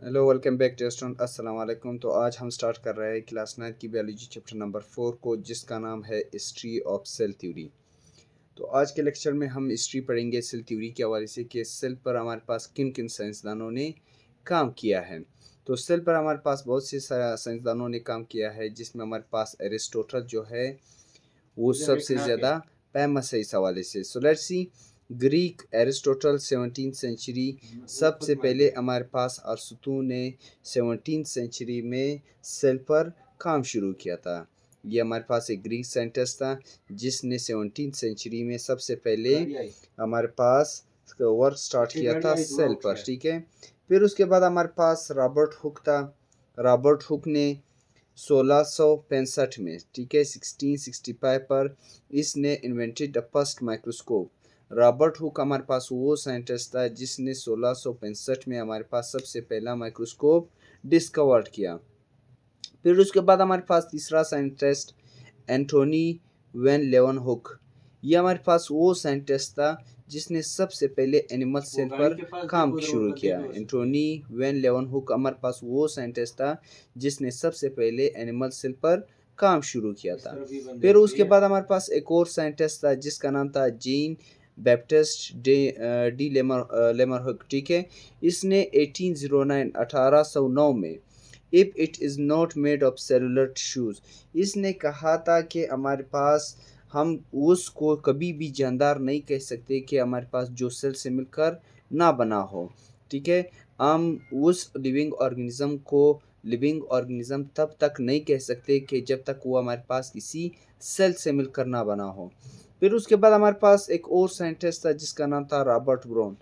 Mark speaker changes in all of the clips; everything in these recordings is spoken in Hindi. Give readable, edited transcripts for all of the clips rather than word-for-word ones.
Speaker 1: Hello welcome back to student अस्सलाम वालेकुम। तो आज हम स्टार्ट कर रहे हैं क्लास 9 की बायोलॉजी चैप्टर नंबर 4 को, जिसका नाम है हिस्ट्री ऑफ सेल थ्योरी। तो आज के लेक्चर में हम हिस्ट्री पढ़ेंगे सेल थ्योरी के हवाले से कि सेल पर हमारे पास किन किन साइंसदानों ने काम किया है। तो सेल पर हमारे पास बहुत से साइंसदानों ने काम किया है, जिसमें हमारे पास एरिस्टोटल जो है वो सबसे ज़्यादा फेमस है इस हवाले से। So let's see. Greek Aristotle 17वीं सेंचुरी। सबसे पहले हमारे पास अरस्तू ने 17वीं सेंचुरी में सेल पर काम शुरू किया था। ये हमारे पास एक ग्रीक साइंटिस्ट था जिसने 17वीं सेंचुरी में सबसे पहले हमारे पास वर्क स्टार्ट किया था सेल पर, ठीक है। फिर उसके बाद हमारे पास रॉबर्ट हुक था। रॉबर्ट हुक ने 1665 में, ठीक है, 1665 पर इसने invented the first microscope. Robert Hooke हमारे पास वो साइंटिस्ट था जिसने 1665 में हमारे पास सबसे पहला माइक्रोस्कोप डिस्कवर किया। फिर उसके बाद हमारे पास तीसरा साइंटिस्ट एंटोनी वैन लेeuwenhoek। ये हमारे पास वो साइंटिस्ट था जिसने सबसे पहले एनिमल सेल पर काम शुरू किया। एंटोनी वैन लेeuwenhoek हमारे पास वो साइंटिस्ट था जिसने सबसे पहले एनिमल सेल पर काम शुरू किया था। फिर उसके बाद हमारे पास एक और साइंटिस्ट था जिसका नाम था जीन बैप्टिस्ट डी लेमरहुक, ठीक है। इसने 1809 में if it is not made of cellular tissues, इसने कहा था कि हमारे पास हम उसको कभी भी जानदार नहीं कह सकते कि हमारे पास जो सेल से मिलकर ना बना हो, ठीक है। हम उस लिविंग ऑर्गेनिज्म को लिविंग ऑर्गेनिज्म तब तक नहीं कह सकते कि जब तक वो हमारे पास किसी सेल से मिलकर ना बना हो। फिर उसके बाद हमारे पास एक और साइंटिस्ट था जिसका नाम था रॉबर्ट ब्राउन।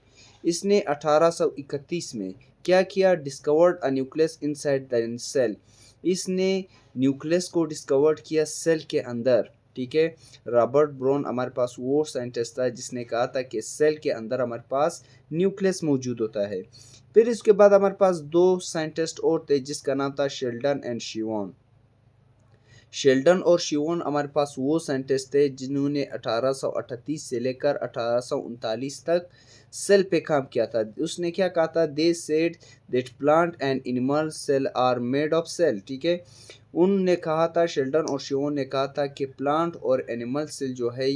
Speaker 1: इसने 1831 में क्या किया? Discovered a nucleus inside the cell. इसने न्यूक्लियस को डिस्कवर्ड किया सेल के अंदर, ठीक है। रॉबर्ट ब्राउन हमारे पास वो साइंटिस्ट था जिसने कहा था कि सेल के अंदर हमारे पास न्यूक्लियस मौजूद होता है। फिर इसके बाद हमारे पास दो साइंटिस्ट और थे जिसका नाम था शेल्डन एंड शिवॉन। शेल्डन और शिवॉन हमारे पास वो साइंटिस्ट थे जिन्होंने 1838 से लेकर 1839 तक सेल पे काम किया था। उसने क्या कहा था? They said that plant and animal cell are made of cell, ठीक है। उनने कहा था, शेल्डन और शिवॉन ने कहा था कि प्लांट और एनिमल सेल जो है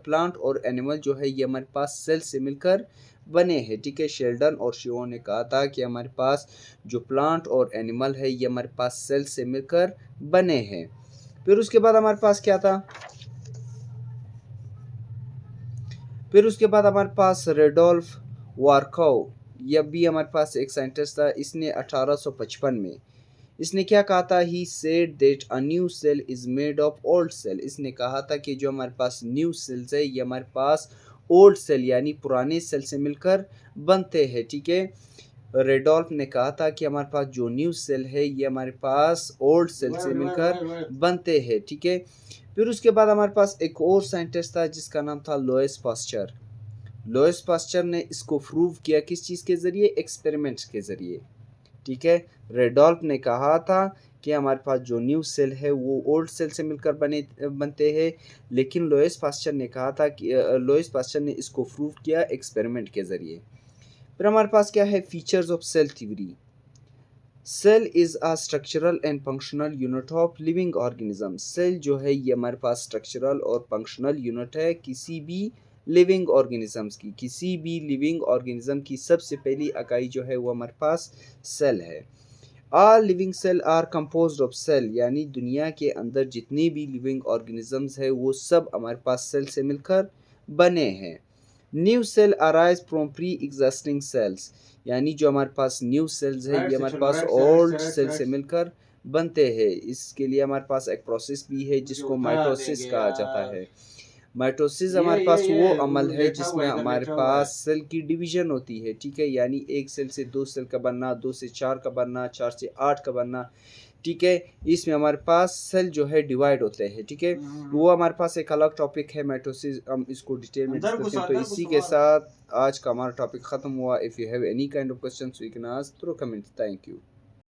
Speaker 1: प्लांट और एनिमल जो है ये हमारे पास सेल से मिलकर बने हैं, ठीक है। शेल्डन और शिवॉन ने कहा था कि हमारे पास जो प्लांट और एनिमल है ये हमारे पास सेल से मिलकर बने हैं। फिर उसके बाद हमारे पास क्या था? फिर उसके बाद हमारे पास रेडोल्फ वार्कोव, यह भी हमारे पास एक साइंटिस्ट था। इसने 1855 में इसने क्या कहा था? He said that a new cell is made of old cell. इसने कहा था कि जो हमारे पास न्यू सेल्स है ये हमारे पास ओल्ड सेल यानी पुराने सेल से मिलकर बनते हैं, ठीक है। रेडोल्फ ने कहा था कि हमारे पास जो न्यू सेल है ये हमारे पास ओल्ड सेल से मिलकर बनते हैं, ठीक है। फिर उसके बाद हमारे पास एक और साइंटिस्ट था जिसका नाम था लुईस पास्चर। लुईस पास्चर ने इसको प्रूव किया किस चीज़ के ज़रिए? एक्सपेरिमेंट्स के ज़रिए, ठीक है। रेडोल्फ ने कहा था कि हमारे पास जो न्यू सेल है वो ओल्ड सेल से मिलकर बनते हैं, लेकिन लुईस पास्चर ने कहा था कि लुईस पास्चर ने इसको प्रूव किया एक्सपेरिमेंट के ज़रिए। फिर हमारे पास क्या है? Features of cell theory. Cell is a structural and functional unit of living organism. Cell जो है ये हमारे पास स्ट्रक्चरल और फंक्शनल यूनिट है किसी भी लिविंग ऑर्गेनिजम्स की। किसी भी लिविंग ऑर्गेनिज्म की सबसे पहली इकाई जो है वो हमारे पास सेल है। All living cell are composed of cell, यानी दुनिया के अंदर जितनी भी लिविंग ऑर्गेनिजम्स है वो सब हमारे पास सेल से मिलकर बने हैं। New cell arise from pre existing cells, यानी जो हमारे पास न्यू सेल्स है ये हमारे पास ओल्ड सेल से मिलकर बनते हैं। इसके लिए हमारे पास एक प्रोसेस भी है जिसको माइटोसिस कहा जाता है। माइटोसिस हमारे पास वो अमल है जिसमें हमारे पास सेल की डिवीजन होती है, ठीक है। यानी एक सेल से दो सेल का बनना, दो से चार का बनना, चार से आठ का बनना, ठीक है। इसमें हमारे पास सेल जो है डिवाइड होते हैं, ठीक है। वो हमारे पास एक अलग टॉपिक है माइटोसिस, हम इसको डिटेल में डिस्कस करें। तो इसी के साथ आज का हमारा टॉपिक ख़त्म हुआ। If you have any kind of question you can ask through comment. Thank you.